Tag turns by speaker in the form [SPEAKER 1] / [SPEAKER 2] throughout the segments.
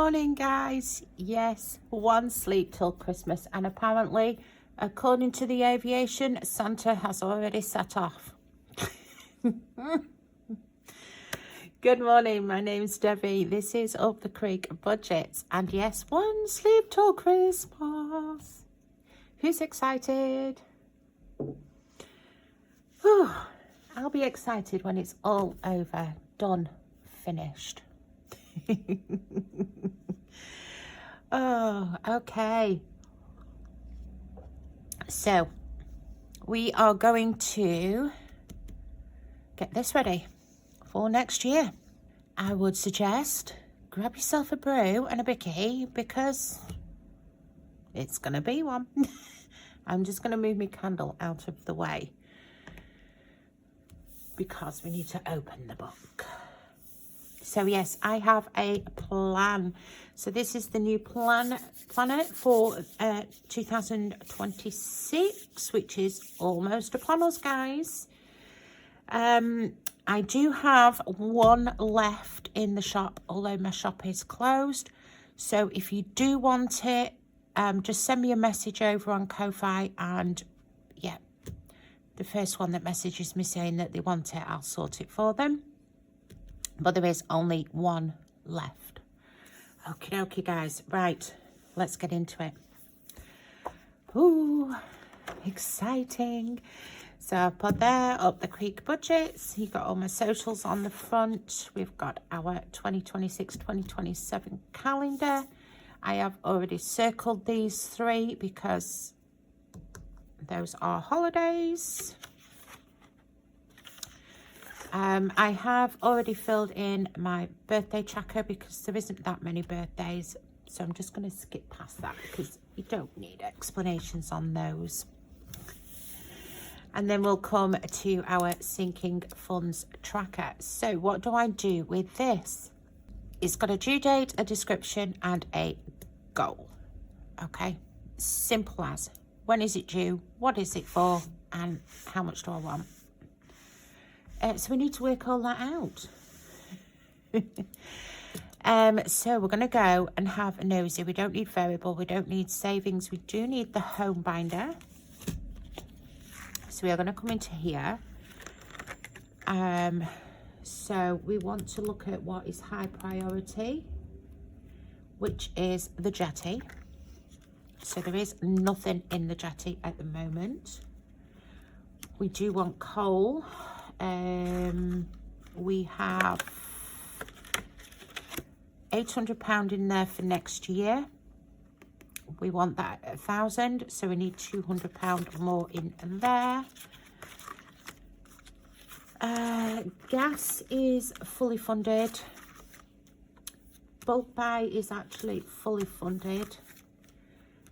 [SPEAKER 1] morning, guys. Yes, one sleep till Christmas, and apparently, according to the aviation, Santa has already set off. Good morning, my name's Debbie. This is Up the Creek Budgets, and yes, one sleep till Christmas. Who's excited? Whew. I'll be excited when it's all over, done, finished. Oh, okay. So, we are going to get this ready for next year. I would suggest grab yourself a brew and a bicky because it's going to be one. I'm just going to move my candle out of the way because we need to open the book. So yes, I have a plan. So this is the new planner for 2026, which is almost upon us, guys. I do have one left in the shop, although my shop is closed. So if you do want it, just send me a message over on Ko-Fi, and yeah, the first one that messages me saying that they want it, I'll sort it for them. But there is only one left. Okie dokie, guys. Right, let's get into it. Ooh, exciting. So I've put there Up the Creek Budgets. You've got all my socials on the front. We've got our 2026-2027 calendar. I have already circled these three because those are holidays. I have already filled in my birthday tracker because there isn't that many birthdays. So I'm just going to skip past that because you don't need explanations on those. And then we'll come to our sinking funds tracker. So what do I do with this? It's got a due date, a description, and a goal. Okay, simple as. When is it due? What is it for? And how much do I want? So we need to work all that out. So we're going to go and have a nosy. We don't need variable. We don't need savings. We do need the home binder. So we are going to come into here. So we want to look at what is high priority, which is the jetty. So there is nothing in the jetty at the moment. We do want coal. We have £800 in there for next year. We want that at 1,000, so we need £200 more in there. Gas is fully funded. Bulk buy is actually fully funded.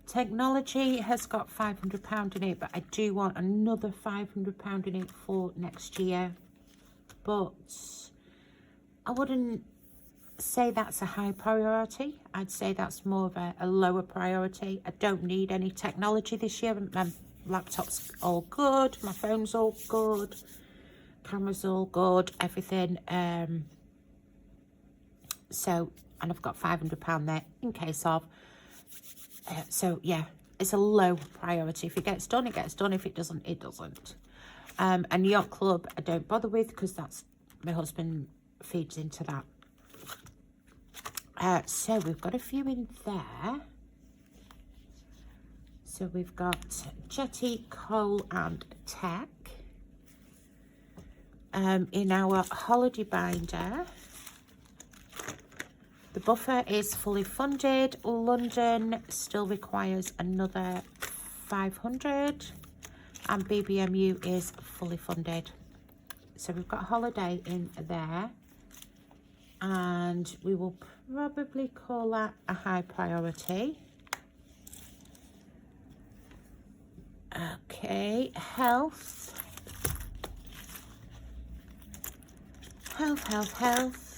[SPEAKER 1] Technology has got £500 in it, but I do want another £500 in it for next year. But I wouldn't say that's a high priority. I'd say that's more of a lower priority. I don't need any technology this year. My laptop's all good. My phone's all good. Camera's all good. Everything. So, and I've got £500 there in case of. So yeah, it's a low priority. If it gets done, it gets done. If it doesn't, it doesn't. And yacht club, I don't bother with because that's my husband feeds into that. So we've got a few in there. So we've got jetty, coal, and tech. In our holiday binder, the buffer is fully funded. London still requires another 500, and BBMU is fully funded. So we've got holiday in there, and we will probably call that a high priority. Okay, health. Health.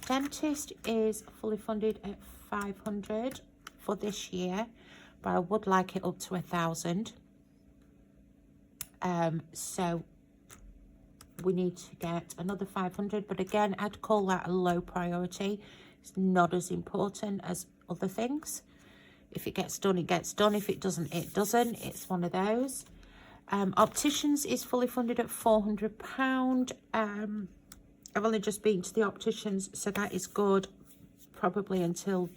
[SPEAKER 1] Dentist is fully funded at 500 for this year, but I would like it up to 1,000. So we need to get another 500, but again, I'd call that a low priority. It's not as important as other things. If it gets done, it gets done. If it doesn't, it doesn't. It's one of those. Opticians is fully funded at £400. I've only just been to the opticians, so that is good, probably until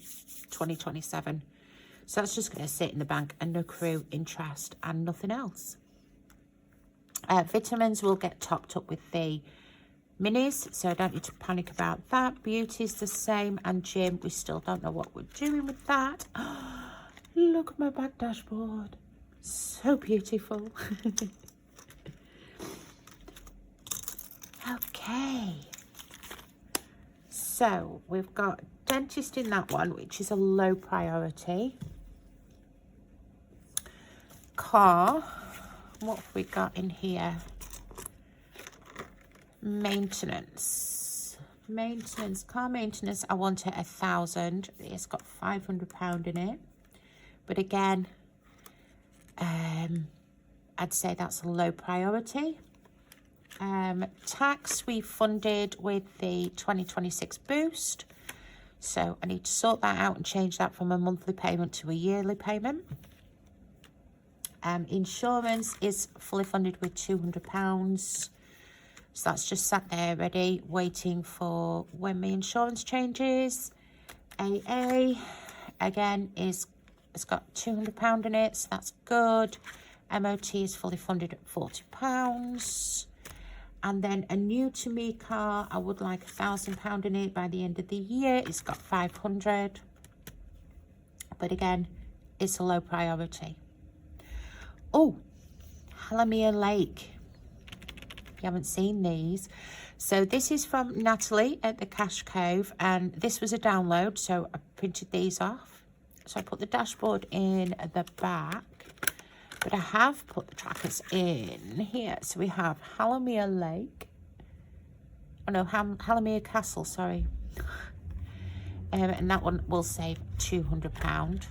[SPEAKER 1] 2027. So that's just going to sit in the bank and accrue interest and nothing else. Vitamins will get topped up with the minis, so I don't need to panic about that. Beauty's the same, and gym, we still don't know what we're doing with that. Look at my back dashboard. So beautiful. Okay. So we've got dentist in that one, which is a low priority. Car, what have we got in here? Maintenance, car maintenance, I want it 1,000. It's got £500 in it, but again, I'd say that's a low priority. Tax, we funded with the 2026 boost, so I need to sort that out and change that from a monthly payment to a yearly payment. Insurance is fully funded with £200, so that's just sat there ready, waiting for when my insurance changes. AA, again, it's got £200 in it, so that's good. MOT is fully funded at £40. And then a new to me car, I would like £1,000 in it by the end of the year. It's got 500, but again, it's a low priority. Oh, Halamia Lake. You haven't seen these. So this is from Natalie at the Cash Cove, and this was a download, so I printed these off. So I put the dashboard in the back, but I have put the trackers in here. So we have Halamia Lake. Oh no, Halamia Castle, sorry. And that one will save £200.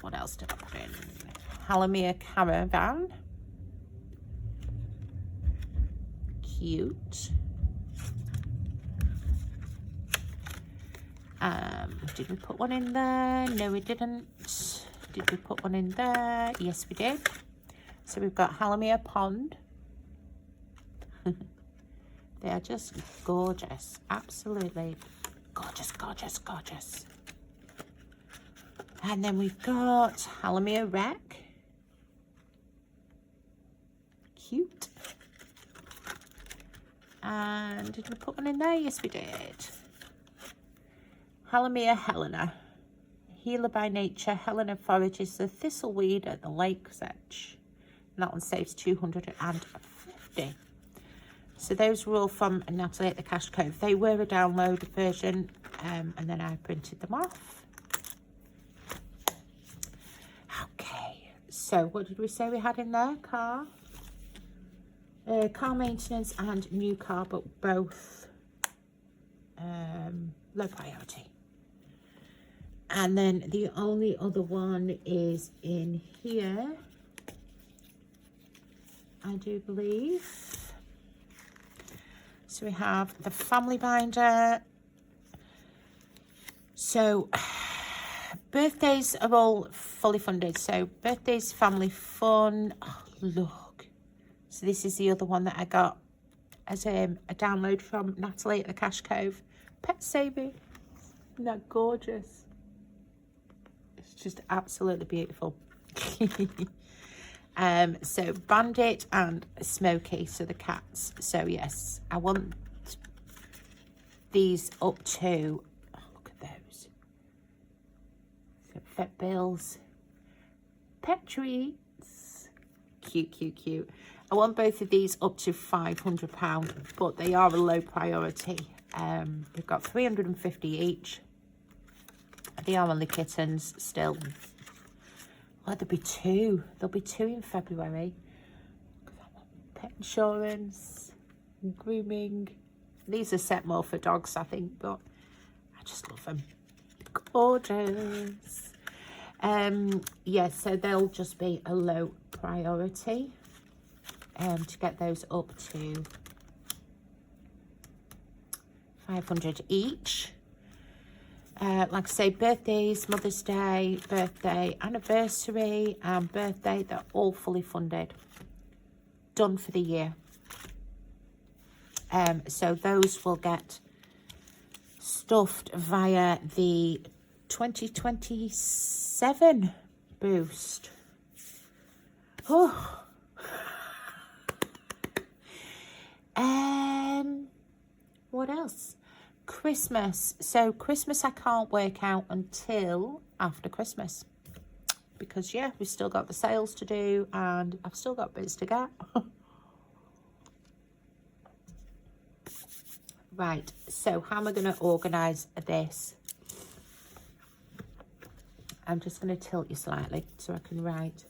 [SPEAKER 1] What else did I put in? Halamia Caravan. Cute. Did we put one in there? No, we didn't. Did we put one in there? Yes, we did. So we've got Halamia Pond. They are just gorgeous. Absolutely gorgeous, gorgeous, gorgeous. And then we've got Halamia Wreck. Cute. And did we put one in there? Yes, we did. Halamia Helena. Healer by nature. Helena forages the thistleweed at the lake's edge. And that one saves 250. So those were all from Natalie at the Cash Cove. They were a download version, and then I printed them off. Okay, so what did we say we had in there? Car maintenance and new car, but both low priority. And then the only other one is in here, I do believe. So we have the family binder. So birthdays are all fully funded. So birthdays, family fun. Oh, look. So this is the other one that I got as a download from Natalie at the Cash Cove. Pet saving. Isn't that gorgeous? It's just absolutely beautiful. So Bandit and Smokey, so the cats. So yes, I want these up to, oh, look at those. So vet bills, pet treats, cute, cute, cute. I want both of these up to £500, but they are a low priority. We've got 350 each. They are only kittens still. Oh, there'll be two. There'll be two in February. Pet insurance, grooming. These are set more for dogs, I think, but I just love them. Gorgeous. Yeah, so they'll just be a low priority. to get those up to 500 each. Like I say, birthdays, Mother's Day, birthday, anniversary, and birthday, they're all fully funded. Done for the year. So those will get stuffed via the 2027 boost. Oh. What else? Christmas. So Christmas I can't work out until after Christmas. Because yeah, we've still got the sales to do and I've still got bits to get. Right, so how am I going to organise this? I'm just going to tilt you slightly so I can write.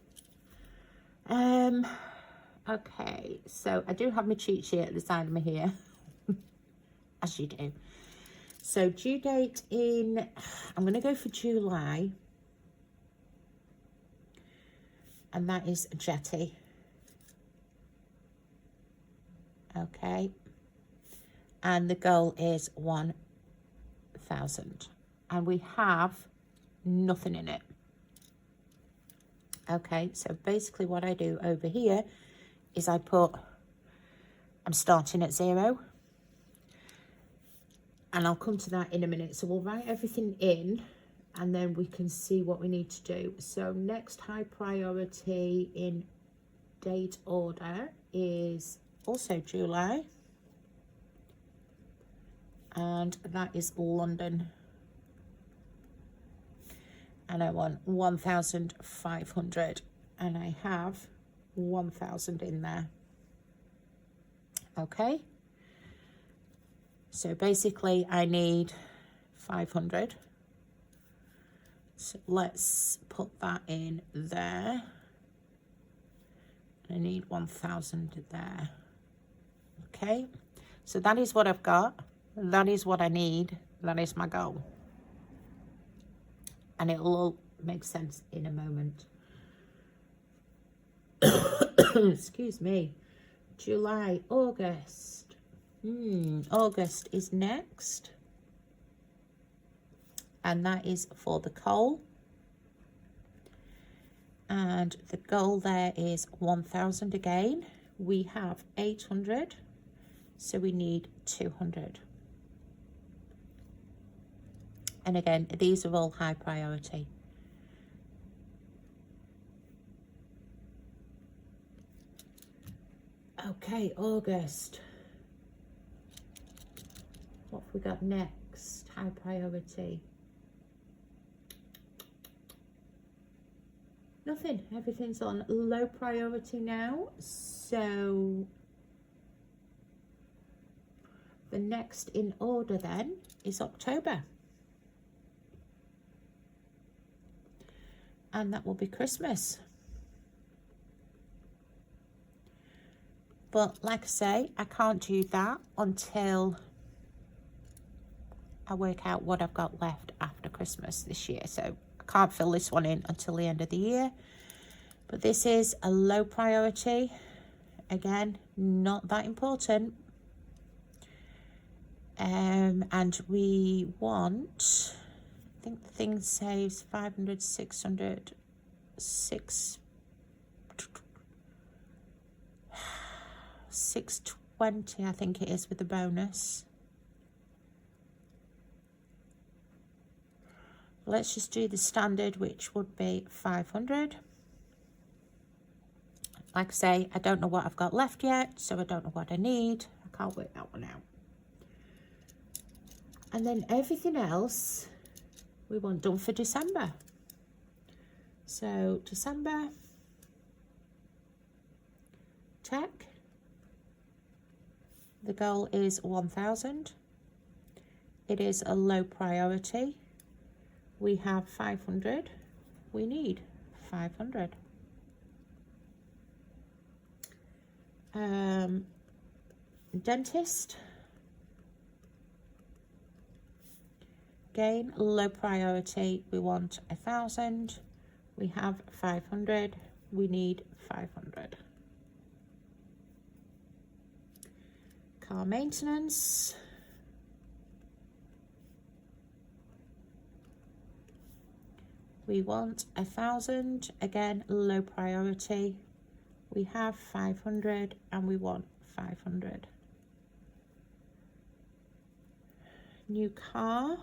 [SPEAKER 1] Okay, so I do have my cheat sheet at the side of me here. As you do. So due date in, I'm going to go for July. And that is Jetty. Okay. And the goal is 1,000. And we have nothing in it. Okay, so basically what I do over here is I'm starting at 0. And I'll come to that in a minute. So we'll write everything in and then we can see what we need to do. So next high priority in date order is also July. And that is London. And I want 1,500. And I have 1,000 in there. Okay. So basically I need 500. So let's put that in there. I need 1,000 there. Okay. So that is what I've got. That is what I need. That is my goal. And it'll all make sense in a moment. Excuse me. July, August. August is next. And that is for the coal. And the goal there is 1,000 again. We have 800. So we need 200. And again, these are all high priority. Okay, August. What have we got next? High priority. Nothing. Everything's on low priority now. So the next in order then is October. And that will be Christmas. But like I say, I can't do that until I work out what I've got left after Christmas this year. So I can't fill this one in until the end of the year. But this is a low priority. Again, not that important. And we want, I think the thing saves 500, 600, 620, I think it is with the bonus. Let's just do the standard, which would be 500. Like I say, I don't know what I've got left yet, so I don't know what I need. I can't work that one out. And then everything else we want done for December. So December, tech. The goal is 1,000. It is a low priority. We have 500. We need 500. Dentist. Again, low priority. We want 1,000. We have 500. We need 500. car maintenance. We want 1,000, again, low priority. We have 500 and we want 500. New car.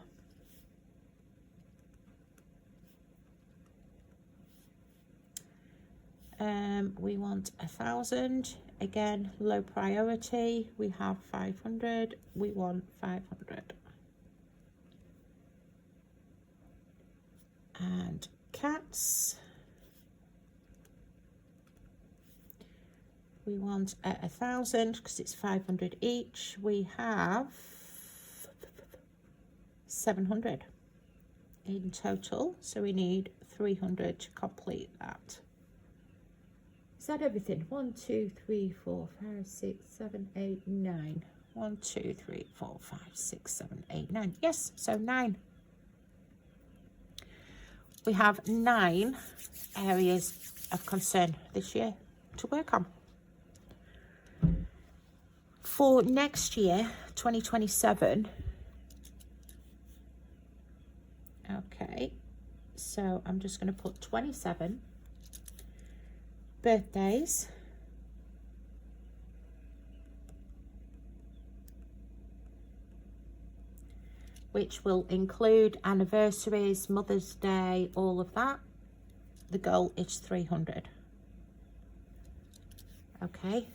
[SPEAKER 1] We want 1,000, again, low priority. We have 500, we want 500. And cats. We want 1,000 because it's 500 each. We have 700 in total, so we need 300 to complete that. Is that everything? 1, 2, 3, 4, 5, 6, 7, 8, 9. 1, 2, 3, 4, 5, 6, 7, 8, 9. Yes, so 9. We have 9 areas of concern this year to work on. For next year, 2027, okay, so I'm just going to put 27 birthdays, which will include anniversaries, Mother's Day, all of that. The goal is 300. Okay,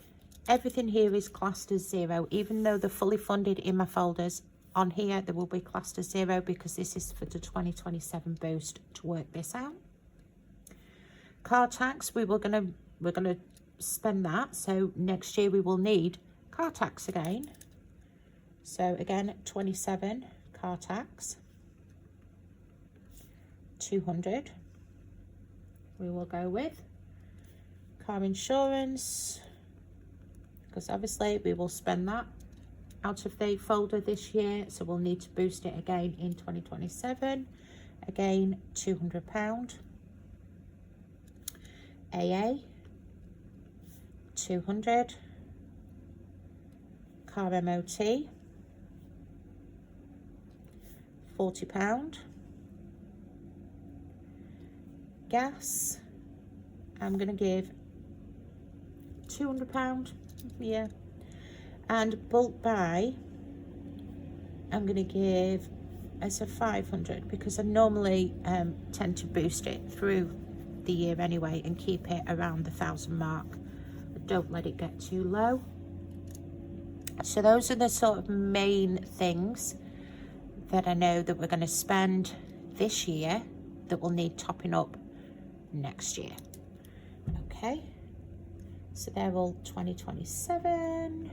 [SPEAKER 1] everything here is classed as 0, even though they're fully funded in my folders. On here, they will be classed as 0 because this is for the 2027 boost to work this out. Car tax, we're gonna spend that, so next year we will need car tax again. So again, 27 car tax, 200 we will go with. Car insurance, because obviously we will spend that out of the folder this year, so we'll need to boost it again in 2027. Again, £200. AA, 200. Car MOT, £40. Gas, I'm going to give £200, yeah. And bulk buy, I'm going to give as a 500 because I normally tend to boost it through the year anyway and keep it around the 1,000 mark. Don't let it get too low. So those are the sort of main things that I know that we're going to spend this year that will need topping up next year. Okay, so they're all 2027.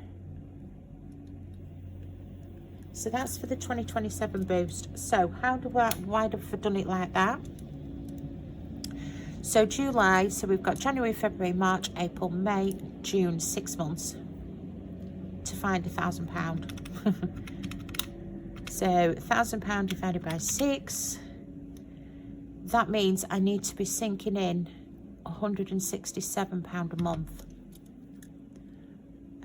[SPEAKER 1] So that's for the 2027 boost. So why have I done it like that? So July, so we've got January, February, March, April, May, June, 6 months to find £1,000. So £1,000 divided by 6, that means I need to be sinking in £167 a month,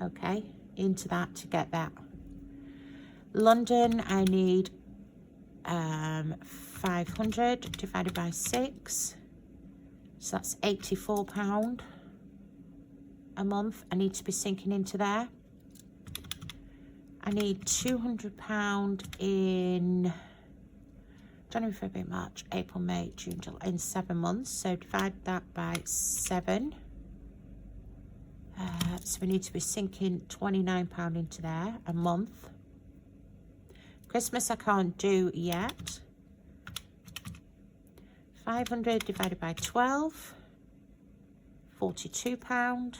[SPEAKER 1] okay, into that to get that. London, I need 500 divided by 6, so that's £84 a month. I need to be sinking into there. I need £200 in January, February, March, April, May, June, July, in 7 months. So divide that by 7. So we need to be sinking £29 into there a month. Christmas I can't do yet. 500 divided by 12, £42.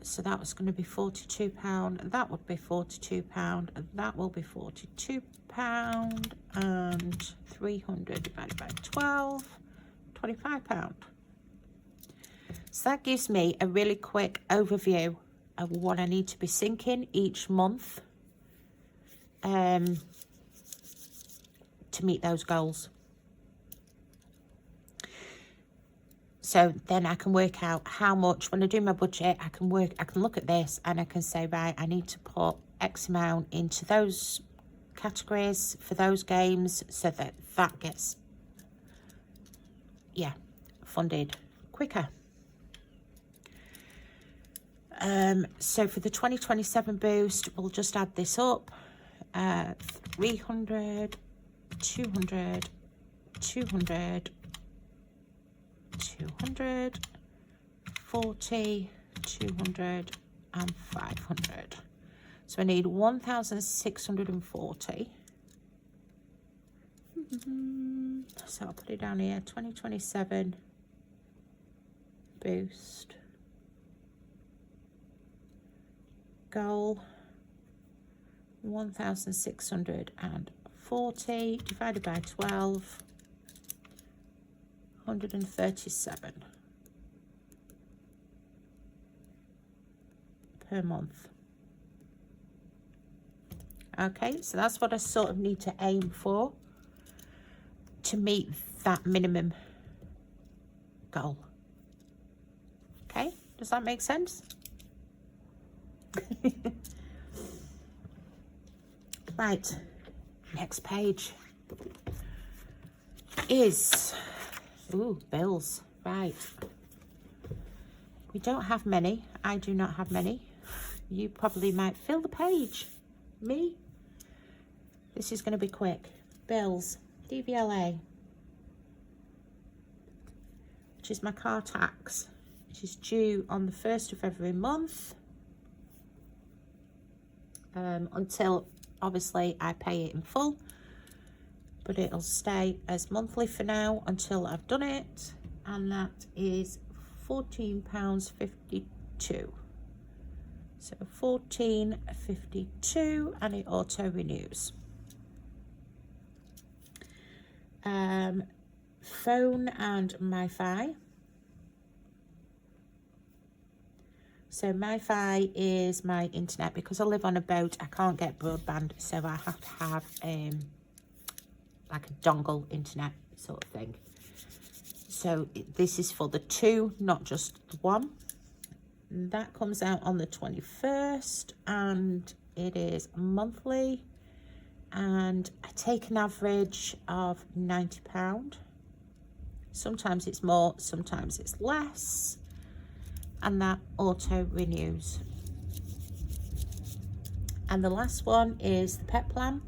[SPEAKER 1] So that was going to be £42. That would be £42. That will be £42. And 300 divided by 12, £25. So that gives me a really quick overview of what I need to be sinking each month to meet those goals. So then I can work out how much, when I do my budget, I can look at this and I can say, right, I need to put X amount into those categories for those games so that that gets, yeah, funded quicker. So for the 2027 boost, we'll just add this up. 300, 200, 200, 200, 40, 200, and 500. So I need 1,640. So I'll put it down here, 2027 boost. Goal 1,640 divided by 12, 137 per month. Okay, so that's what I sort of need to aim for to meet that minimum goal. Okay, does that make sense? Right, next page is, ooh, bills. Right, we don't have many. I do not have many. You probably might fill the page. Me? This is going to be quick. Bills, DVLA, which is my car tax, which is due on the 1st of every month. Until obviously I pay it in full, but it'll stay as monthly for now until I've done it, and that is £14.52. So £14.52, and it auto renews. Phone and MiFi. So MiFi is my internet. Because I live on a boat, I can't get broadband, so I have to have like a dongle internet sort of thing. So this is for the two, not just the one. And that comes out on the 21st, and it is monthly, and I take an average of £90. Sometimes it's more, sometimes it's less. And that auto renews. And the last one is the pet plan.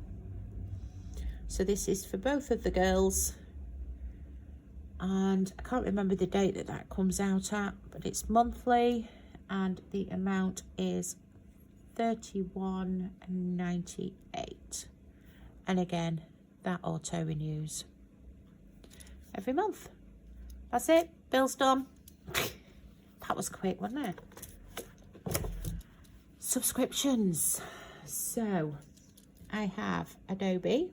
[SPEAKER 1] So this is for both of the girls, and I can't remember the date that that comes out at, but it's monthly, and the amount is £31.98. And again, that auto renews every month. That's it, bill's done. That was quick, wasn't it? Subscriptions. So I have Adobe.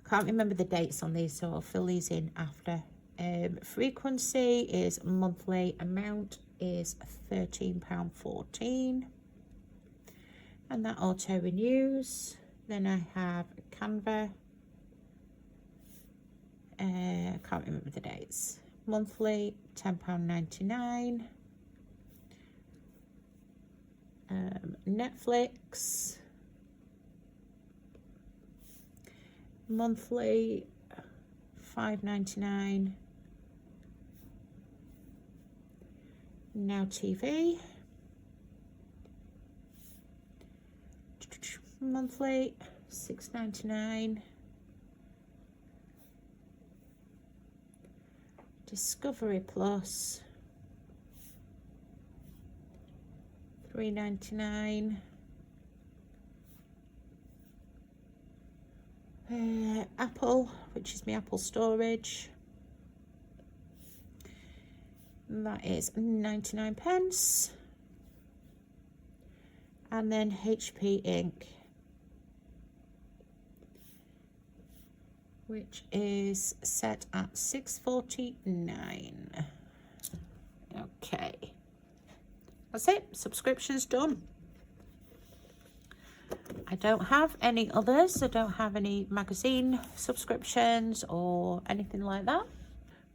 [SPEAKER 1] Can't remember the dates on these, so I'll fill these in after. Frequency is monthly, amount is £13.14, and that auto renews. Then I have Canva. I can't remember the dates. Monthly, £10.99. Netflix, monthly, £5.99. Now TV, monthly, £6.99. Discovery Plus, £3.99. Apple, which is my Apple storage, and that is 99p. And then HP Ink, which is set at £6.49. Okay, that's it. Subscription's done. I don't have any others. I don't have any magazine subscriptions or anything like that.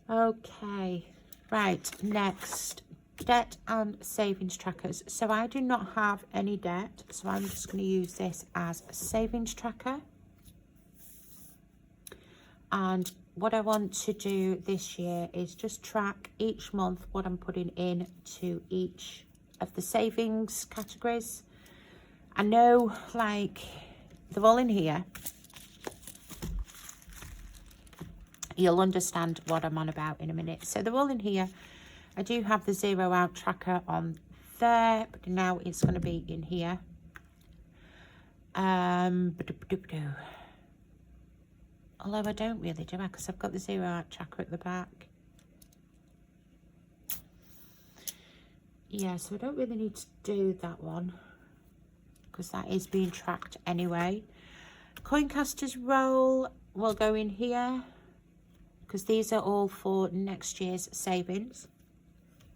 [SPEAKER 1] Okay, right, next, debt and savings trackers. So I do not have any debt, so I'm just going to use this as a savings tracker. And what I want to do this year is just track each month what I'm putting in to each of the savings categories. I know, like, they're all in here. You'll understand what I'm on about in a minute. So they're all in here. I do have the zero out tracker on there, but now it's going to be in here. Although I don't really, do I? Because I've got the zero out tracker at the back. Yeah, so I don't really need to do that one, because that is being tracked anyway. Coincaster's roll will go in here, because these are all for next year's savings,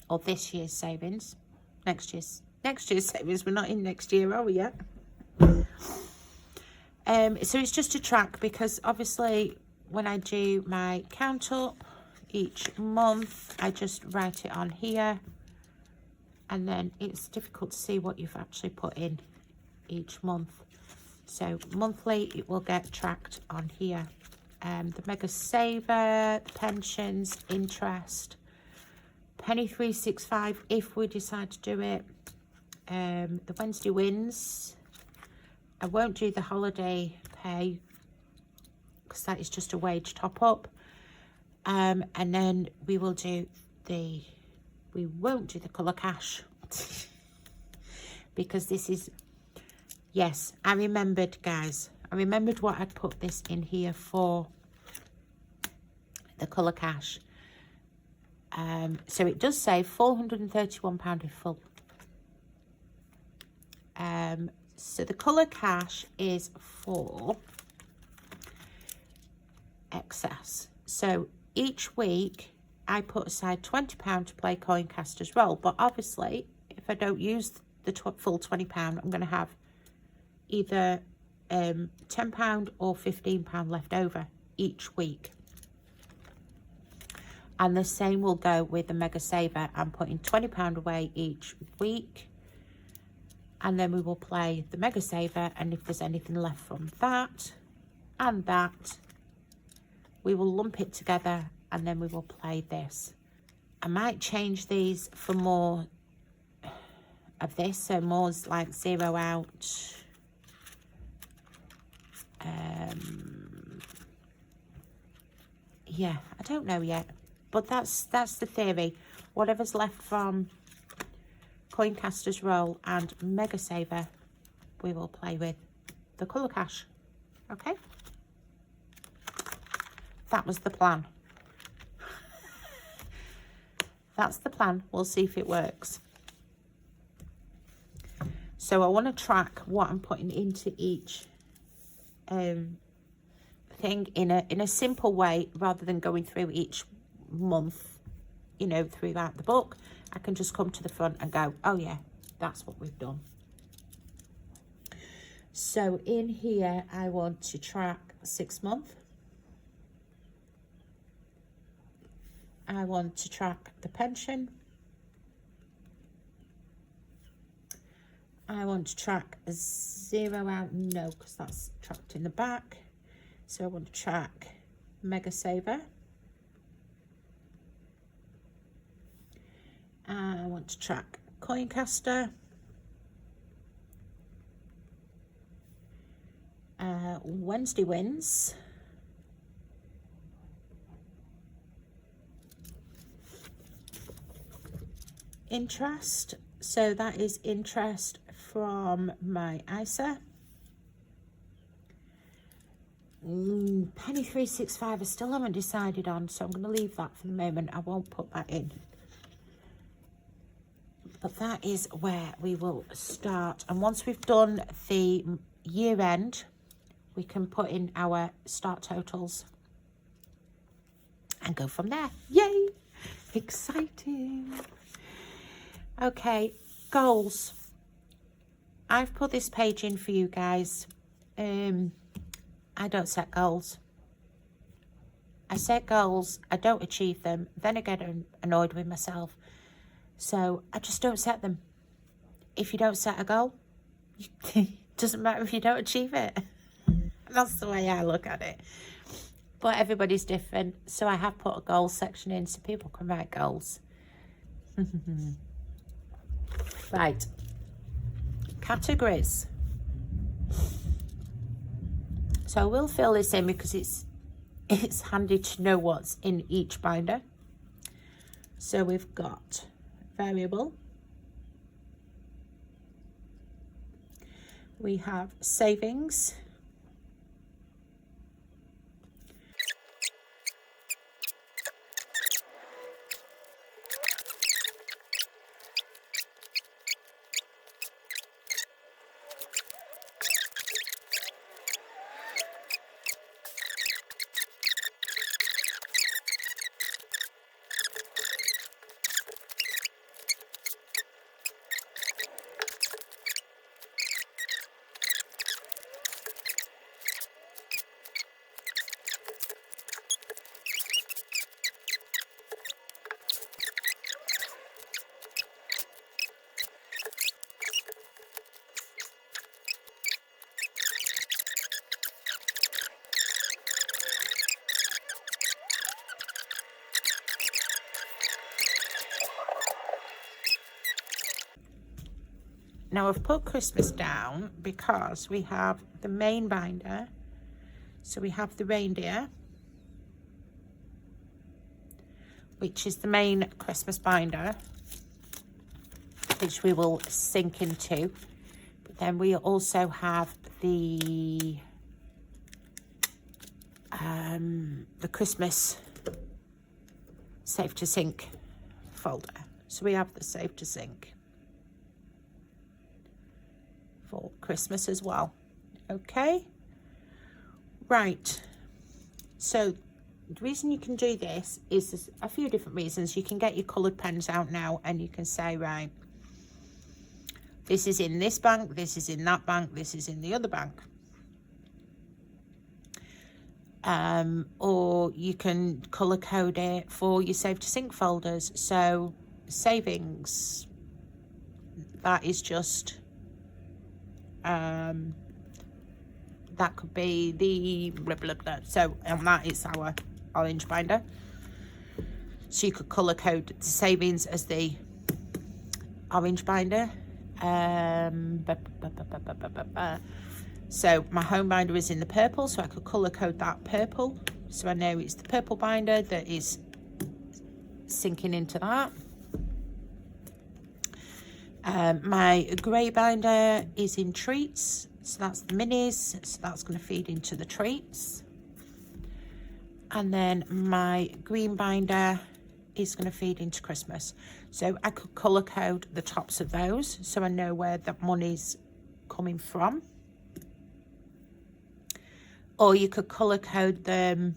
[SPEAKER 1] or this year's savings. Next year's savings. We're not in next year, are we yet? So it's just to track, because obviously when I do my count up each month, I just write it on here, and then it's difficult to see what you've actually put in each month. So monthly it will get tracked on here. The mega saver, the pensions, interest, penny 365 if we decide to do it, the Wednesday wins. I won't do the holiday pay because that is just a wage top up, and then we won't do the colour cash because this is, yes, I remembered, guys. I remembered what I'd put this in here for, the colour cash. So it does say £431 in full. So the colour cash is for excess. So each week I put aside £20 to play Coincaster's roll. But obviously, if I don't use the full £20, I'm going to have either £10 or £15 left over each week. And the same will go with the Mega Saver. I'm putting £20 away each week. And then we will play the Mega Saver. And if there's anything left from that and that, we will lump it together and then we will play this. I might change these for more of this. So more's like zero out. Yeah, I don't know yet. But that's the theory. Whatever's left from Coincaster's roll and Mega Saver, we will play with the colour cash. Okay? That was the plan. That's the plan. We'll see if it works. So I want to track what I'm putting into each thing in a simple way, rather than going through each month, you know, throughout the book. I can just come to the front and go, oh yeah, that's what we've done. So in here I want to track 6 month. I want to track the pension. I want to track a zero out, no, because that's tracked in the back. So I want to track Mega Saver. I want to track Coincaster. Wednesday wins. Interest. So that is interest from my ISA. Penny 365 I still haven't decided on, so I'm going to leave that for the moment. I won't put that in. But that is where we will start. And once we've done the year end, we can put in our start totals and go from there. Yay! Exciting. Okay, goals. I've put this page in for you guys. I don't set goals. I set goals, I don't achieve them, then I get annoyed with myself. So I just don't set them. If you don't set a goal, it doesn't matter if you don't achieve it. That's the way I look at it. But everybody's different. So I have put a goals section in so people can write goals. Right. Categories. So I will fill this in because it's handy to know what's in each binder. So we've got variable. We have savings. Now I've put Christmas down because we have the main binder. So we have the reindeer, which is the main Christmas binder, which we will sink into. But then we also have the Christmas Save to Sync folder. So we have the Save to Sync for Christmas as well. Okay, right. So the reason you can do this is there's a few different reasons. You can get your coloured pens out now and you can say, right, this is in this bank, this is in that bank, this is in the other bank. Or you can colour code it for your Save to Sync folders. So savings, that is just that could be the blah, blah, blah. So and that is our orange binder. So you could colour code the savings as the orange binder. So my home binder is in the purple, so I could colour code that purple. So I know it's the purple binder that is sinking into that. My grey binder is in treats, so that's the minis, so that's going to feed into the treats. And then my green binder is going to feed into Christmas. So I could colour code the tops of those, so I know where the money's coming from. Or you could colour code them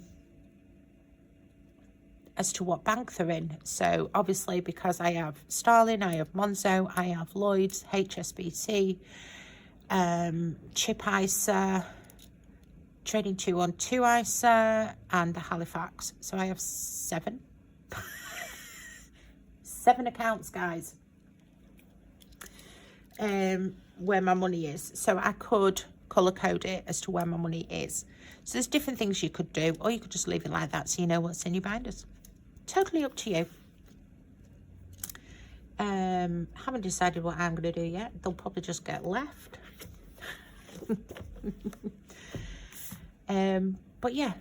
[SPEAKER 1] as to what bank they're in. So obviously, because I have Starling, I have Monzo, I have Lloyds, HSBC, Chip ISA, Trading 212 ISA, and the Halifax. So I have 7. 7 accounts, guys, where my money is. So I could colour code it as to where my money is. So there's different things you could do, or you could just leave it like that so you know what's in your binders. Totally up to you. Haven't decided what I'm going to do yet. They'll probably just get left. But yeah,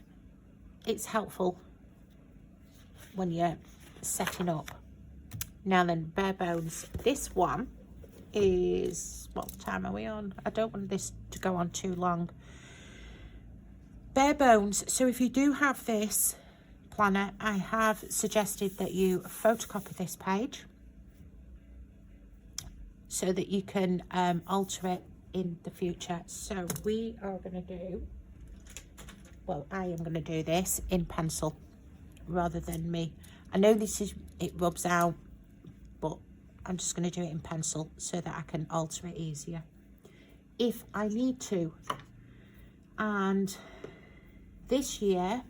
[SPEAKER 1] it's helpful when you're setting up. Now then, bare bones. This one is, what time are we on? I don't want this to go on too long. Bare bones. So if you do have this planner, I have suggested that you photocopy this page so that you can alter it in the future. So we are going to do, well, I am going to do this in pencil rather than me. I know this is, it rubs out, but I'm just going to do it in pencil so that I can alter it easier. if I need to. And this year,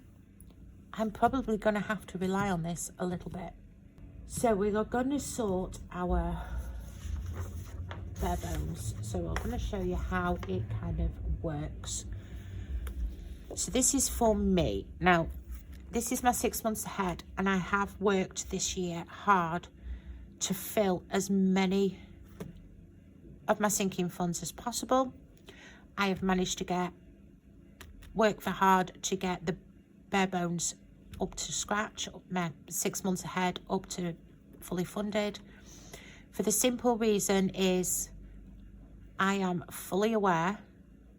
[SPEAKER 1] I'm probably going to have to rely on this a little bit. So we are going to sort our bare bones. So I'm going to show you how it kind of works. So this is for me. Now, this is my 6 months ahead, and I have worked this year hard to fill as many of my sinking funds as possible. I have managed to work for hard to get the bare bones up to scratch, my 6 months ahead up to fully funded. For the simple reason is I am fully aware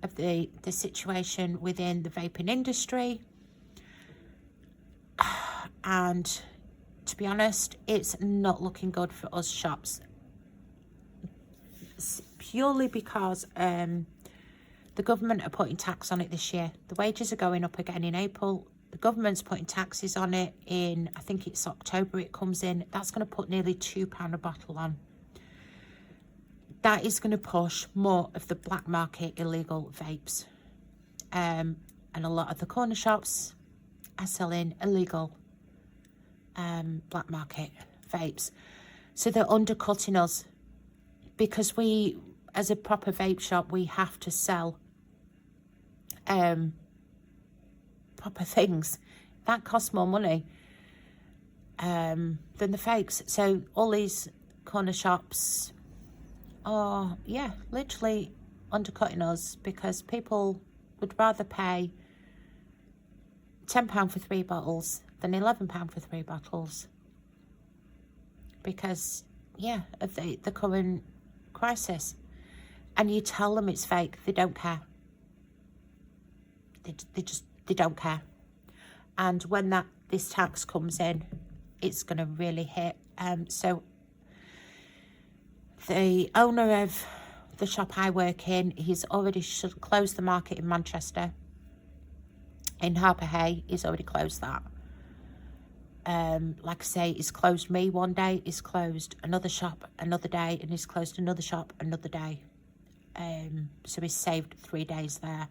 [SPEAKER 1] of the situation within the vaping industry, and to be honest, it's not looking good for us shops, purely because the government are putting tax on it this year. The wages are going up again in April. The government's putting taxes on it in, I think it's October it comes in. That's going to put nearly £2 a bottle on. That is going to push more of the black market illegal vapes. And a lot of the corner shops are selling illegal black market vapes. So they're undercutting us, because we, as a proper vape shop, we have to sell proper things. That costs more money than the fakes. So all these corner shops are, yeah, literally undercutting us, because people would rather pay £10 for 3 bottles than £11 for 3 bottles, because, yeah, of the current crisis. And you tell them it's fake, they don't care. They don't care. And when this tax comes in, it's going to really hit. So the owner of the shop I work in, he's already closed the market in Manchester. In Harper Hay, he's already closed that. Like I say, he's closed me one day, he's closed another shop another day, and he's closed another shop another day. So he's saved 3 days there.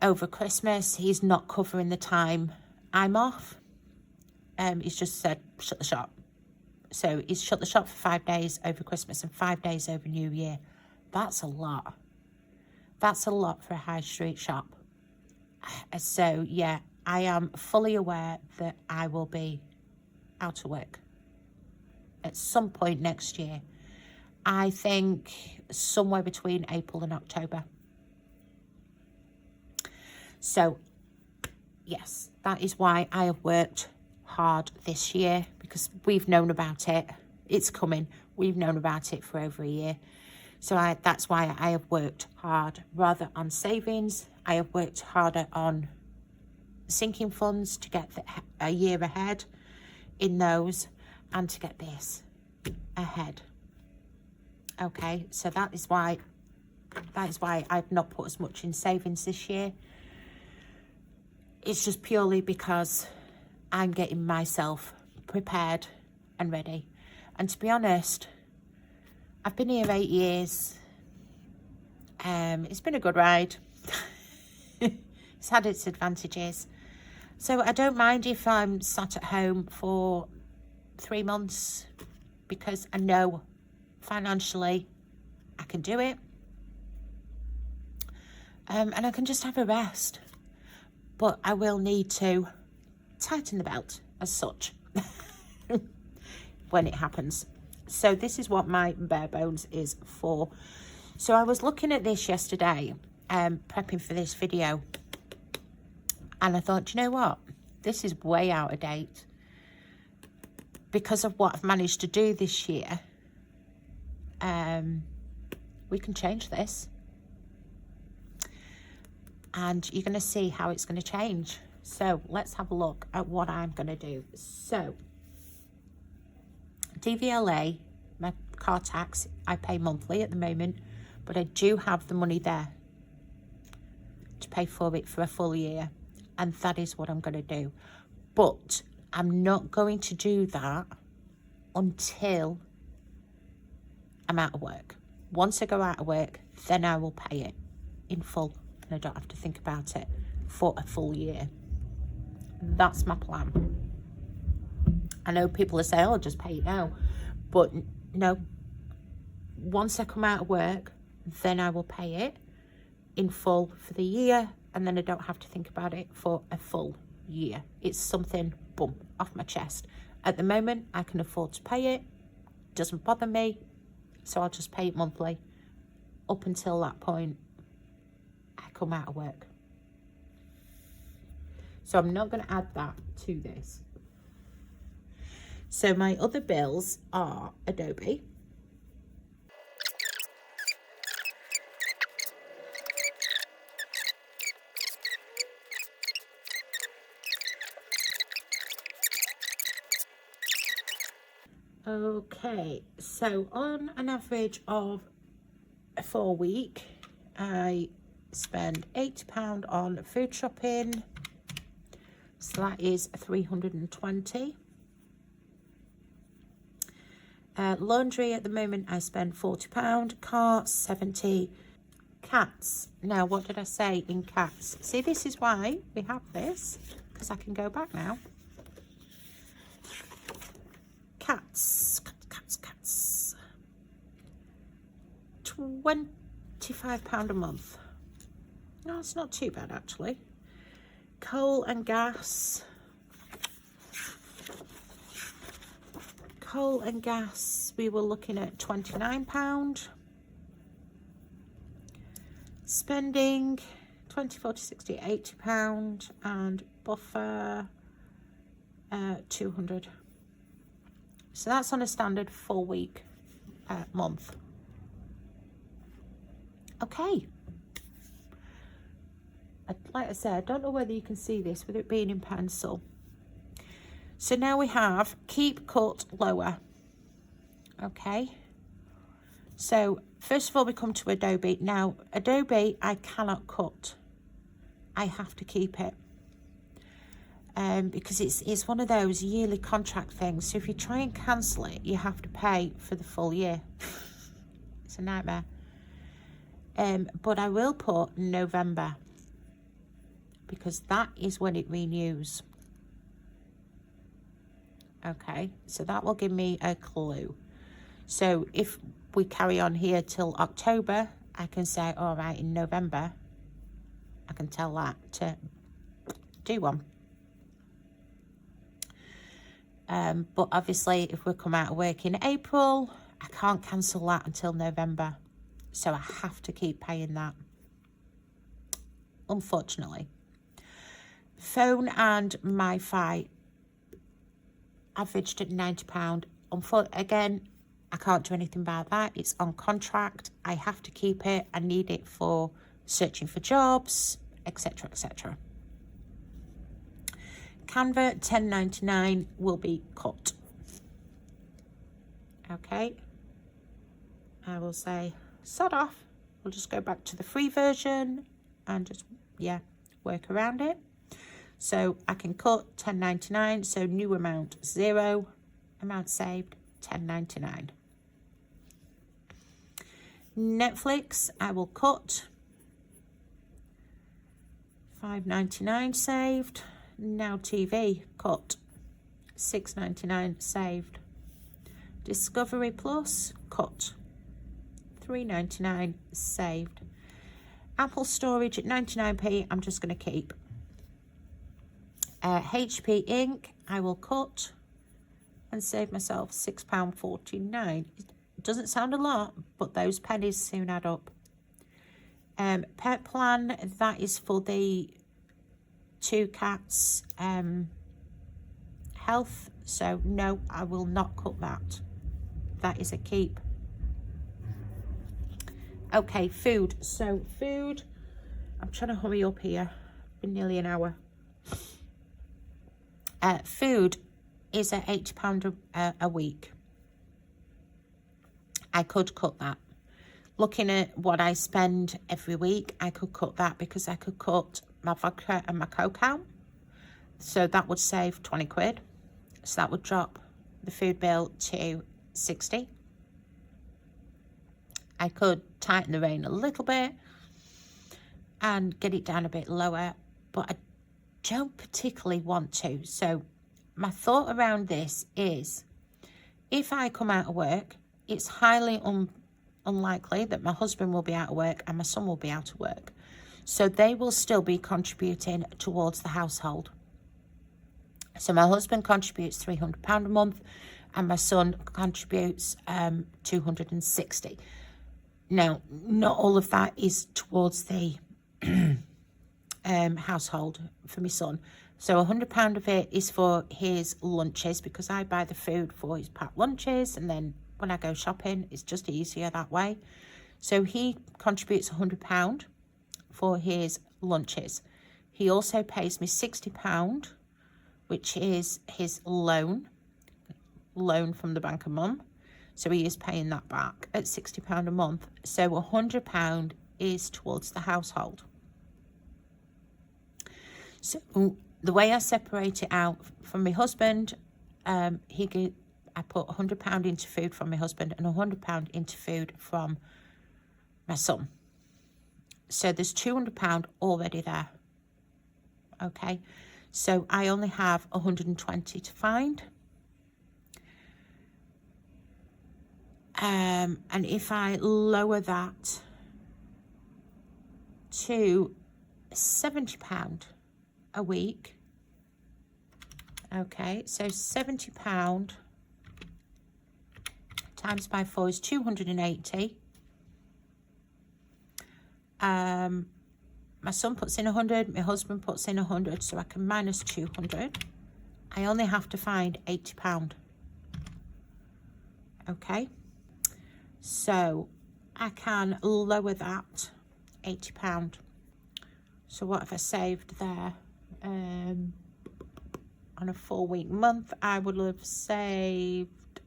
[SPEAKER 1] Over Christmas, he's not covering the time I'm off. He's just said, shut the shop. So he's shut the shop for 5 days over Christmas and 5 days over New Year. That's a lot. That's a lot for a high street shop. So, yeah, I am fully aware that I will be out of work at some point next year. I think somewhere between April and October. So, yes, that is why I have worked hard this year, because we've known about it. It's coming. We've known about it for over a year. So that's why I have worked hard rather on savings. I have worked harder on sinking funds to get a year ahead in those, and to get this ahead. Okay, so that is why I've not put as much in savings this year. It's just purely because I'm getting myself prepared and ready. And to be honest, I've been here 8 years. It's been a good ride. It's had its advantages. So I don't mind if I'm sat at home for 3 months, because I know financially I can do it. And I can just have a rest. But I will need to tighten the belt as such when it happens. So this is what my bare bones is for. So I was looking at this yesterday, prepping for this video, and I thought, do you know what? This is way out of date. Because of what I've managed to do this year, we can change this. And you're going to see how it's going to change. So let's have a look at what I'm going to do. So DVLA, my car tax, I pay monthly at the moment, but I do have the money there to pay for it for a full year. And that is what I'm going to do. But I'm not going to do that until I'm out of work. Once I go out of work, then I will pay it in full, and I don't have to think about it for a full year. That's my plan. I know people are saying, oh, just pay it now, but no. Once I come out of work, then I will pay it in full for the year, and then I don't have to think about it for a full year. It's something, boom, off my chest. At the moment, I can afford to pay it. Doesn't bother me, so I'll just pay it monthly up until that point I come out of work. So I'm not going to add that to this. So my other bills are Adobe. Okay, so on an average of a 4 week, I spend £80 on food shopping, so that is 320. Laundry at the moment I spend £40, car 70. Cats, now what did I say in cats? See, this is why we have this, because I can go back now. Cats, £25 a month. No, it's not too bad actually. Coal and gas. Coal and gas, we were looking at £29. Spending 20, 40, 60, £80, and buffer 200. So that's on a standard 4 week month. Okay. Like I said, I don't know whether you can see this with it being in pencil. So now we have keep, cut, lower. Okay. So first of all, we come to Adobe. Now, Adobe, I cannot cut. I have to keep it. Because it's one of those yearly contract things. So if you try and cancel it, you have to pay for the full year. It's a nightmare. But I will put November, because that is when it renews. Okay, so that will give me a clue. So if we carry on here till October, I can say, all right, in November, I can tell that to do one. But obviously, if we come out of work in April, I can't cancel that until November. So I have to keep paying that, unfortunately. Phone and MiFi averaged at £90. Again, I can't do anything about that. It's on contract. I have to keep it. I need it for searching for jobs, etc., etc. Canva, $10.99 will be cut. Okay. I will say, sod off. We'll just go back to the free version and just, yeah, work around it. So I can cut $10.99. So new amount, 0. Amount saved, $10.99. Netflix, I will cut $5.99 saved. Now TV, cut $6.99 saved. Discovery Plus, cut $3.99 saved. Apple storage at 99p, I'm just going to keep. HP ink, I will cut and save myself £6.49. It doesn't sound a lot, but those pennies soon add up. Pet plan, that is for the 2 cats health, so no, I will not cut that. That is a keep. Okay, food. So food, I'm trying to hurry up here. Been nearly an hour. Food is at £80 a week. I could cut that. Looking at what I spend every week, I could cut that, because I could cut my vodka and my Coke out. So that would save 20 quid. So that would drop the food bill to 60. I could tighten the rein a little bit and get it down a bit lower, but I don't particularly want to. So my thought around this is, if I come out of work, it's highly unlikely that my husband will be out of work and my son will be out of work. So they will still be contributing towards the household. So my husband contributes £300 a month and my son contributes 260. Now, not all of that is towards the household for my son. So £100 of it is for his lunches, because I buy the food for his packed lunches, and then when I go shopping, it's just easier that way. So he contributes £100 for his lunches. He also pays me £60, which is his loan from the Bank of Mum. So he is paying that back at £60 a month. So £100 is towards the household. So the way I separate it out from my husband, I put £100 into food from my husband and £100 into food from my son. So there's £200 already there. Okay, so I only have 120 to find. And if I lower that to £70 a week, okay, so £70 times by 4 is 280. My son puts in 100, my husband puts in 100, so I can minus 200. I only have to find £80. Okay, so I can lower that £80. So what have I saved there? On a 4-week month, I would have saved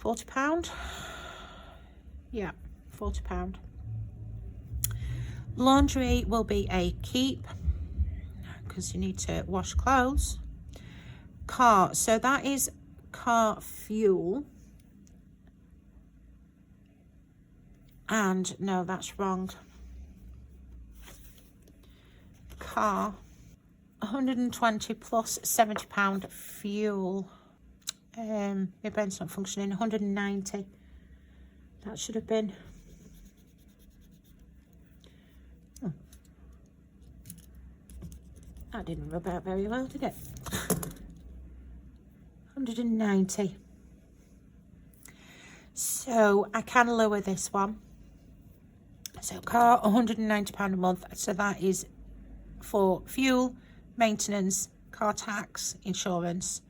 [SPEAKER 1] £40. Yeah, £40. Laundry will be a keep, because you need to wash clothes. Car, so that is car fuel. And no, that's wrong. Car, 120 plus £70 fuel. My brain's not functioning. 190. That should have been. Oh. That didn't rub out very well, did it? 190. So I can lower this one. So car, £190 a month. So that is for fuel, maintenance, car tax, insurance,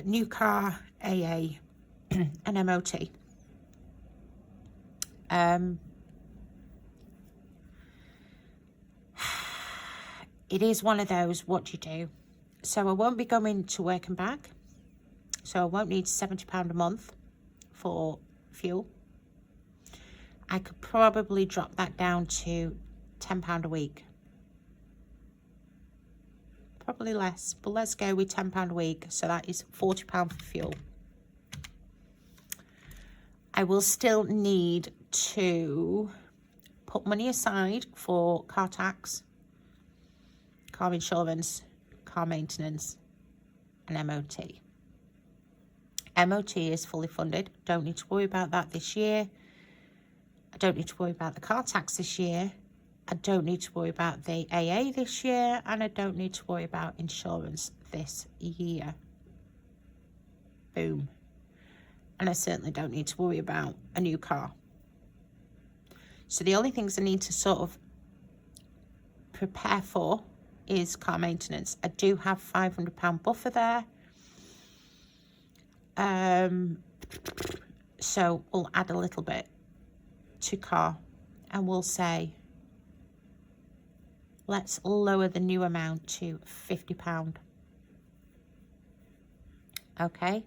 [SPEAKER 1] new car, AA, and MOT. It is one of those, what do you do? So I won't be going to work and back. So I won't need £70 a month for fuel. I could probably drop that down to £10 a week. Probably less, but let's go with £10 a week. So that is £40 for fuel. I will still need to put money aside for car tax, car insurance, car maintenance, and MOT. MOT is fully funded. Don't need to worry about that this year. I don't need to worry about the car tax this year. I don't need to worry about the AA this year, and I don't need to worry about insurance this year. Boom. And I certainly don't need to worry about a new car. So the only things I need to sort of prepare for is car maintenance. I do have £500 buffer there. So we'll add a little bit to car, and we'll say, let's lower the new amount to £50. Okay,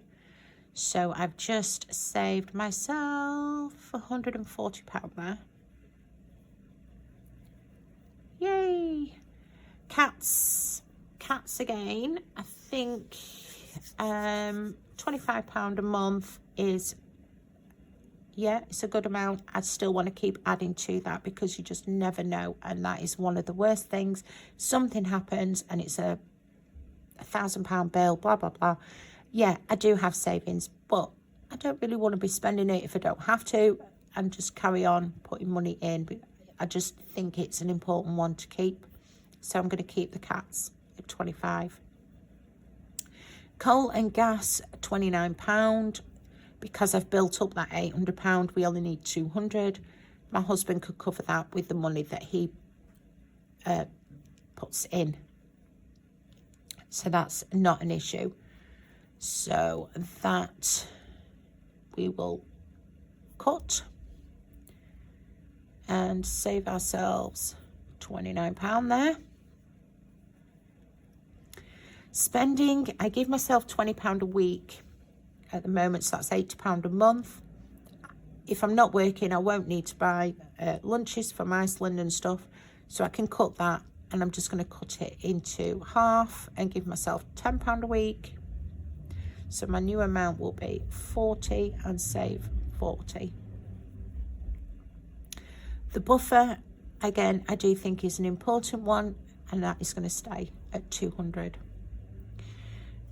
[SPEAKER 1] so I've just saved myself £140 there. Yay! Cats again, I think £25 a month is, yeah, it's a good amount. I'd still want to keep adding to that because you just never know. And that is one of the worst things. Something happens and it's a £1,000 bill, blah, blah, blah. Yeah, I do have savings, but I don't really want to be spending it if I don't have to, and just carry on putting money in. But I just think it's an important one to keep. So I'm going to keep the cats at 25. Coal and gas, £29. Because I've built up that £800, we only need £200. My husband could cover that with the money that he puts in. So that's not an issue. So that we will cut and save ourselves £29 there. Spending, I give myself £20 a week at the moment, so that's £80 a month. If I'm not working, I won't need to buy lunches from Iceland and stuff, so I can cut that, and I'm just going to cut it into half and give myself £10 a week. So my new amount will be 40 and save 40. The buffer, again, I do think is an important one, and that is going to stay at 200.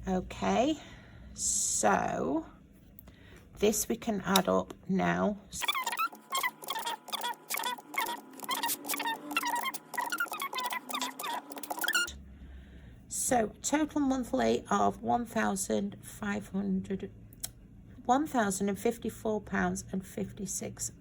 [SPEAKER 1] Okay, so this we can add up now. So total monthly of £1,054.56.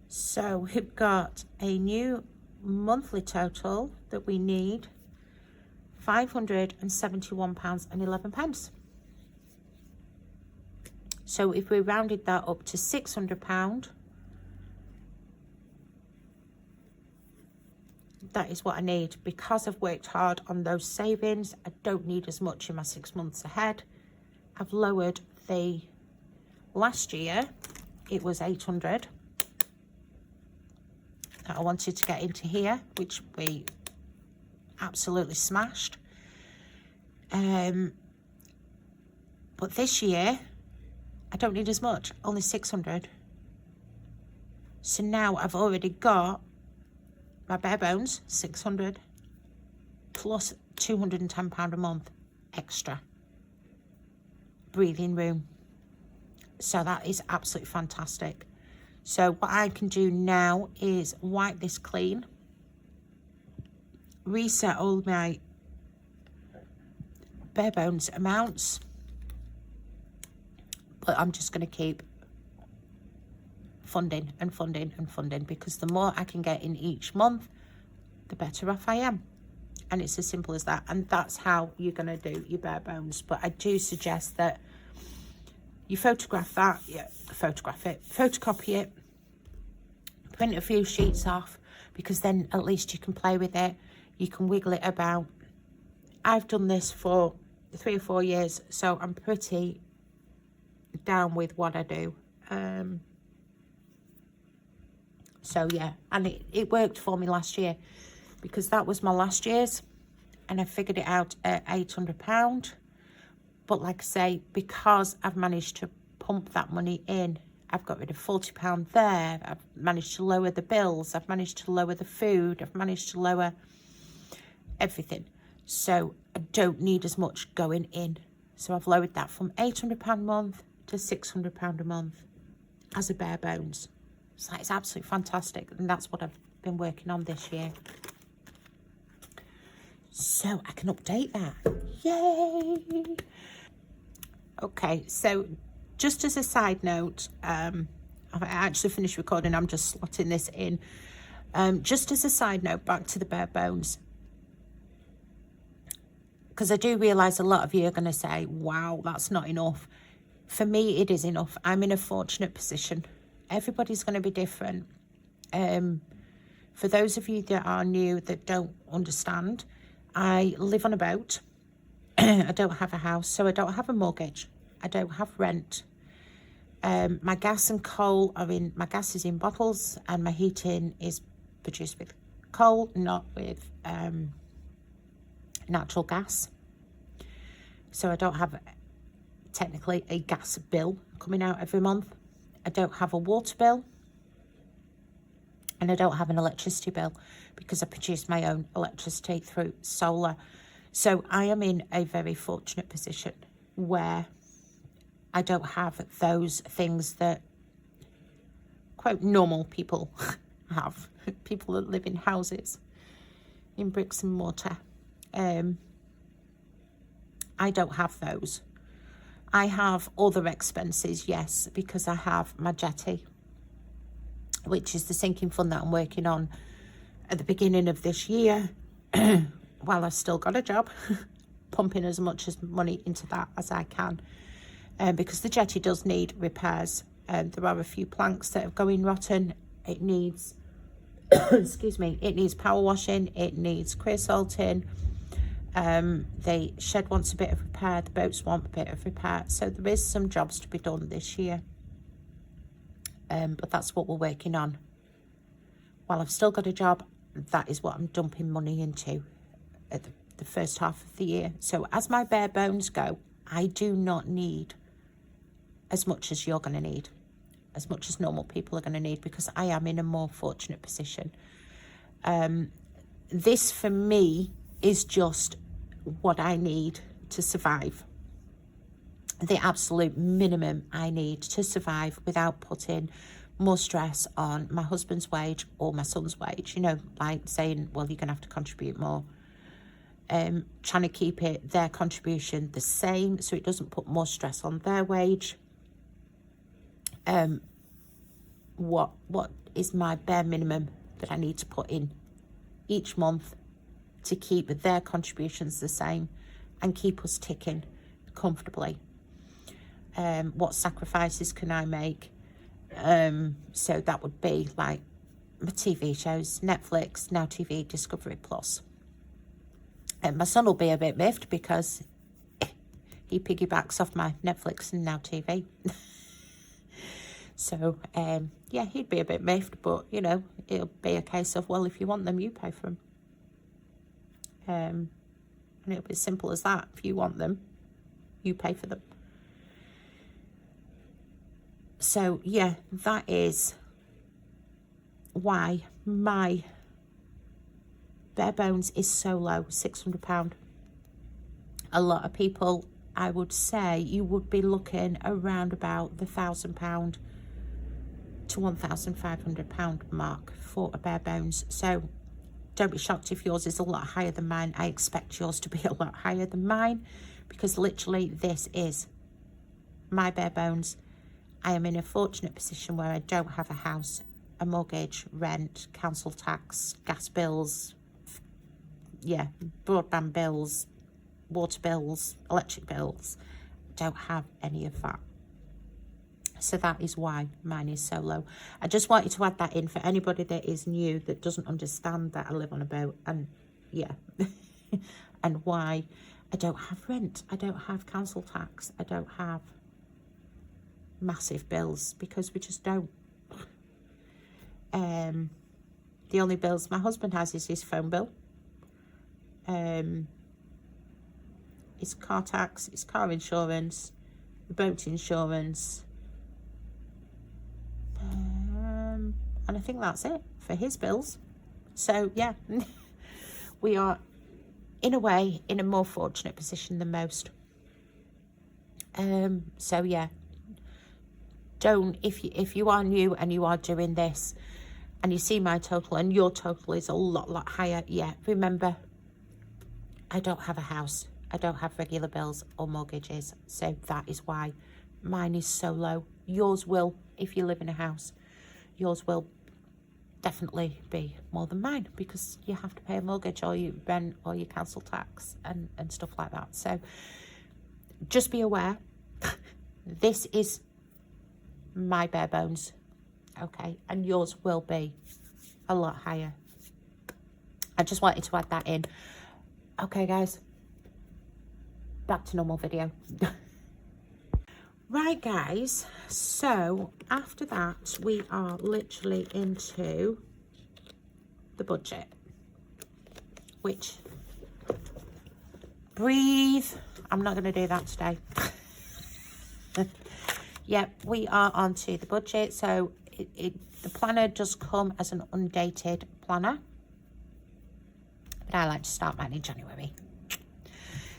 [SPEAKER 1] So we've got a new monthly total that we need, £571.11. So if we rounded that up to £600, that is what I need. Because I've worked hard on those savings, I don't need as much in my 6 months ahead. I've lowered the, last year it was 800 that I wanted to get into here, which we absolutely smashed. But this year I don't need as much, only 600. So now I've already got my bare bones, 600, plus £210 a month extra breathing room. So that is absolutely fantastic. So what I can do now is wipe this clean, reset all my bare bones amounts, but I'm just going to keep funding and funding and funding, because the more I can get in each month, the better off I am. And it's as simple as that. And that's how you're going to do your bare bones. But I do suggest that you photograph that, photocopy it, print a few sheets off, because then at least you can play with it, you can wiggle it about. I've done this for 3 or 4 years, so I'm pretty down with what I do. So yeah, and it worked for me last year, because that was my last year's, and I figured it out at £800. But like I say, because I've managed to pump that money in, I've got rid of £40 there, I've managed to lower the bills, I've managed to lower the food, I've managed to lower everything. So I don't need as much going in. So I've lowered that from £800 a month to £600 a month as a bare bones. So it's absolutely fantastic, and that's what I've been working on this year. So I can update that. Yay! Okay, so just as a side note, I've actually finished recording, I'm just slotting this in. Just as a side note, back to the bare bones, because I do realise a lot of you are going to say, wow, that's not enough. For me, it is enough. I'm in a fortunate position. Everybody's going to be different. For those of you that are new, that don't understand, I live on a boat. I don't have a house, so I don't have a mortgage. I don't have rent. My gas and coal are in, my gas is in bottles, and my heating is produced with coal, not with natural gas. So I don't have technically a gas bill coming out every month. I don't have a water bill, and I don't have an electricity bill because I produce my own electricity through solar. So I am in a very fortunate position where I don't have those things that, quote, normal people have. People that live in houses, in bricks and mortar. I don't have those. I have other expenses, yes, because I have my jetty, which is the sinking fund that I'm working on at the beginning of this year, while I've still got a job, pumping as much as money into that as I can, because the jetty does need repairs. There are a few planks that are going rotten. It needs, excuse me, it needs power washing, it needs creosoting. The shed wants a bit of repair, the boats want a bit of repair, so there is some jobs to be done this year. But that's what we're working on. While I've still got a job, that is what I'm dumping money into at the first half of the year. So as my bare bones go, I do not need as much as you're going to need, as much as normal people are going to need, because I am in a more fortunate position. This for me is just what I need to survive. The absolute minimum I need to survive without putting more stress on my husband's wage or my son's wage. You know, like saying, well, you're going to have to contribute more. Trying to keep their contribution the same so it doesn't put more stress on their wage. What is my bare minimum that I need to put in each month to keep their contributions the same and keep us ticking comfortably? What sacrifices can I make? So that would be like my TV shows, Netflix, Now TV, Discovery Plus. And my son will be a bit miffed because he piggybacks off my Netflix and Now TV. So, yeah, he'd be a bit miffed, but, you know, it'll be a case of, well, if you want them, you pay for them. And it'll be as simple as that. If you want them, you pay for them. So, yeah, that is why my bare bones is so low, £600. A lot of people, I would say, you would be looking around about the £1,000 to £1,500 mark for a bare bones. So don't be shocked if yours is a lot higher than mine. I expect yours to be a lot higher than mine, because literally this is my bare bones. I am in a fortunate position where I don't have a house, a mortgage, rent, council tax, gas bills, yeah, broadband bills, water bills, electric bills. Don't have any of that. So that is why mine is so low. I just wanted to add that in for anybody that is new, that doesn't understand that I live on a boat, and yeah, and why I don't have rent, I don't have council tax, I don't have massive bills, because we just don't. The only bills my husband has is his phone bill, his car tax, his car insurance, the boat insurance, and I think that's it for his bills. So yeah, we are in a way in a more fortunate position than most. So yeah, don't, if you are new and you are doing this and you see my total and your total is a lot higher, yeah, remember, I don't have a house, I don't have regular bills or mortgages, so that is why mine is so low. Yours will, if you live in a house, yours will definitely be more than mine, because you have to pay a mortgage or you rent or your council tax and stuff like that. So just be aware This is my bare bones, okay, and yours will be a lot higher. I just wanted to add that in. Okay, guys, back to normal video. Right, guys, so after that, we are literally into the budget, which, breathe, I'm not going to do that today. Yep, we are onto the budget. So the planner does come as an undated planner, but I like to start mine in January.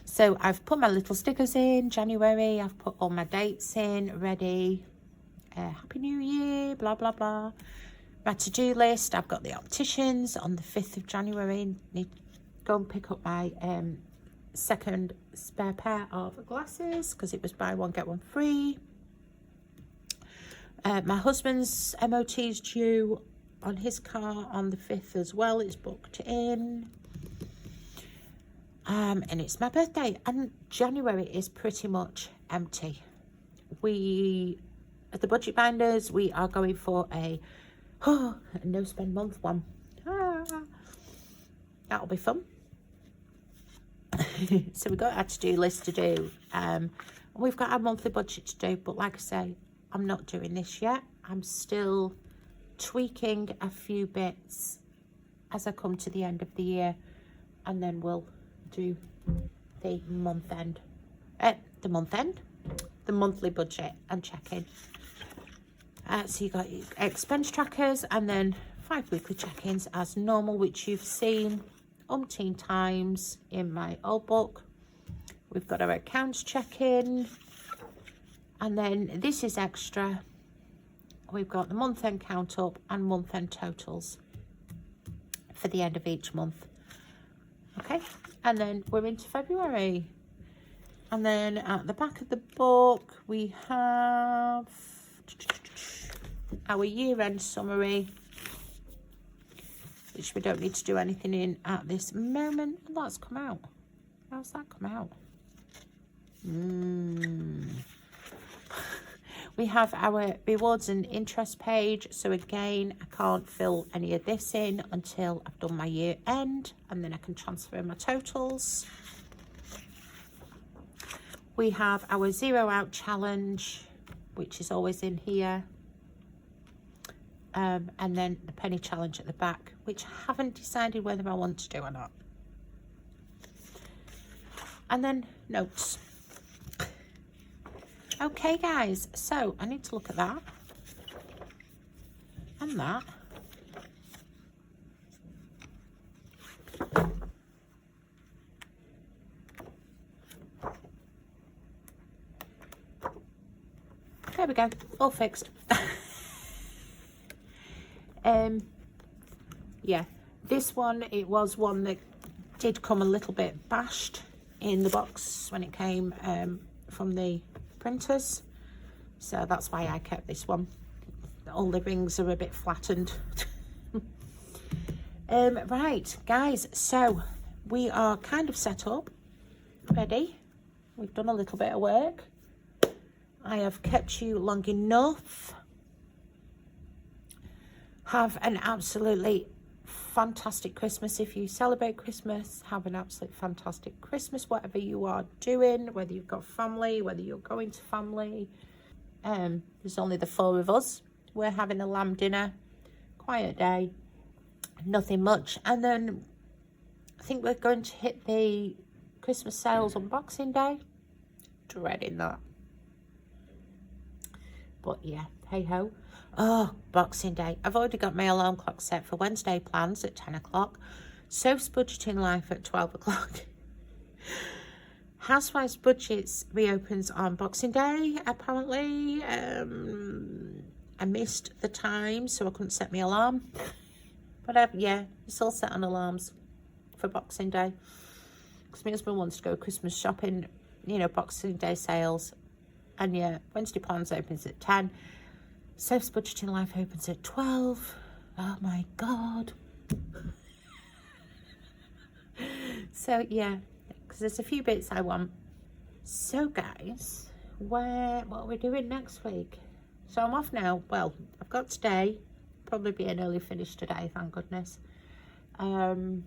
[SPEAKER 1] So I've put my little stickers in January. I've put all my dates in, ready. Happy New Year, blah, blah, blah. My to-do list, I've got the opticians on the 5th of January. Need to go and pick up my second spare pair of glasses because it was buy one, get one free. My husband's MOT is due on his car on the 5th as well. It's booked in. And it's my birthday, and January is pretty much empty. We, at the budget binders, we are going for a no spend month one. That'll be fun. So we've got our to-do list to do. We've got our monthly budget to do, but like I say, I'm not doing this yet. I'm still tweaking a few bits as I come to the end of the year, and then we'll do the monthly budget and check-in. So you got your expense trackers and then 5 weekly check-ins as normal, which you've seen umpteen times in my old book. We've got our accounts check-in, and then this is extra. We've got the month-end count up and month-end totals for the end of each month. Okay, and then we're into February. And then at the back of the book, we have our year-end summary, which we don't need to do anything in at this moment. And that's come out. How's that come out? We have our rewards and interest page. So again, I can't fill any of this in until I've done my year end, and then I can transfer my totals. We have our 0 out challenge, which is always in here. And then the penny challenge at the back, which I haven't decided whether I want to do or not. And then notes. Okay, guys, so I need to look at that and that. There we go, all fixed. Yeah, this one, it was one that did come a little bit bashed in the box when it came from the printers, so that's why I kept this one. All the rings are a bit flattened. Right, guys, so we are kind of set up, ready. We've done a little bit of work. I have kept you long enough. Have an absolutely fantastic Christmas. If you celebrate Christmas, have an absolute fantastic Christmas, whatever you are doing, whether you've got family, whether you're going to family. There's only the 4 of us. We're having a lamb dinner, quiet day, nothing much. And then I think we're going to hit the Christmas sales on Boxing Day. Dreading that. But yeah, hey ho. Oh, Boxing Day. I've already got my alarm clock set for Wednesday plans at 10 o'clock. Soap's Budgeting Life at 12 o'clock. Housewives Budgets reopens on Boxing Day, apparently. I missed the time, so I couldn't set my alarm. But yeah, it's all set on alarms for Boxing Day. Because my husband wants to go Christmas shopping, you know, Boxing Day sales. And yeah, Wednesday plans opens at 10. Soap's Budgeting Life opens at 12. Oh my God. So yeah, because there's a few bits I want. So guys, what are we doing next week? So I'm off now. Well, I've got today, probably be an early finish today, thank goodness. And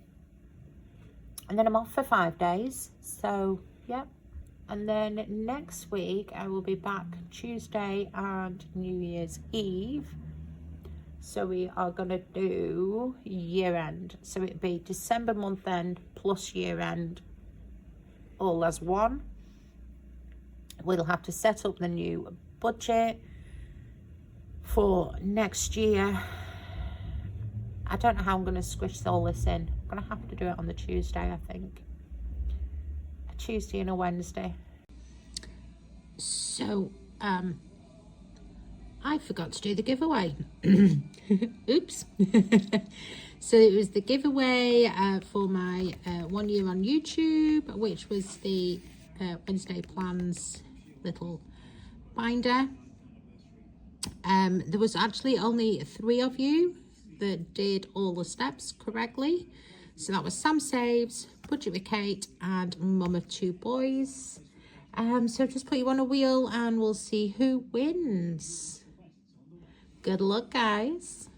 [SPEAKER 1] then I'm off for 5 days, so yeah. And then next week I will be back Tuesday and New Year's Eve. So we are going to do year end. So it'd be December month end plus year end all as one. We'll have to set up the new budget for next year. I don't know how I'm going to squish all this in. I'm going to have to do it on the Tuesday, I think. A Tuesday and a Wednesday. So, I forgot to do the giveaway. Oops. So it was the giveaway for my 1 year on YouTube, which was the Wednesday Plans little binder. There was actually only 3 of you that did all the steps correctly. So that was Sam Saves, Budget with Kate, and Mum of 2 Boys. So just put you on a wheel and we'll see who wins. Good luck, guys.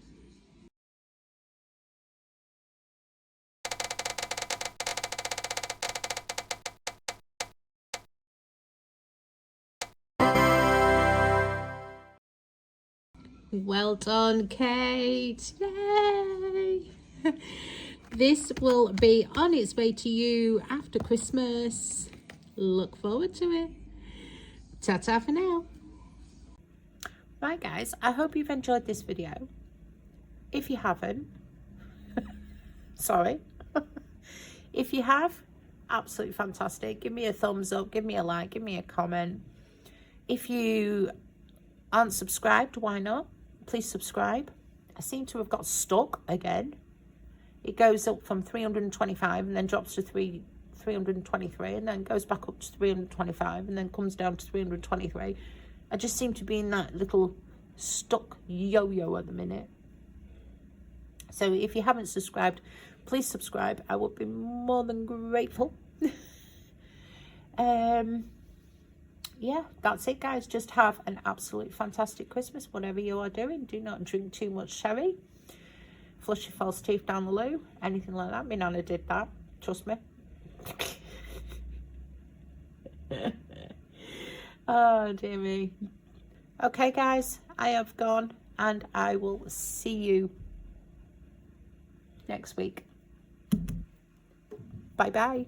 [SPEAKER 1] Well done, Kate. Yay. This will be on its way to you after Christmas. Look forward to it. Ta-ta for now. Right, guys, I hope you've enjoyed this video. If you haven't, sorry. If you have, absolutely fantastic. Give me a thumbs up, give me a like, give me a comment. If you aren't subscribed, why not? Please subscribe. I seem to have got stuck again. It goes up from 325 and then drops to 323 and then goes back up to 325 and then comes down to 323. I just seem to be in that little stuck yo-yo at the minute. So if you haven't subscribed, please subscribe. I would be more than grateful. Yeah, that's it, guys. Just have an absolute fantastic Christmas, whatever you are doing. Do not drink too much sherry. Flush your false teeth down the loo. Anything like that. My nana did that. Trust me. Oh, dear me. Okay, guys. I have gone and I will see you next week. Bye-bye.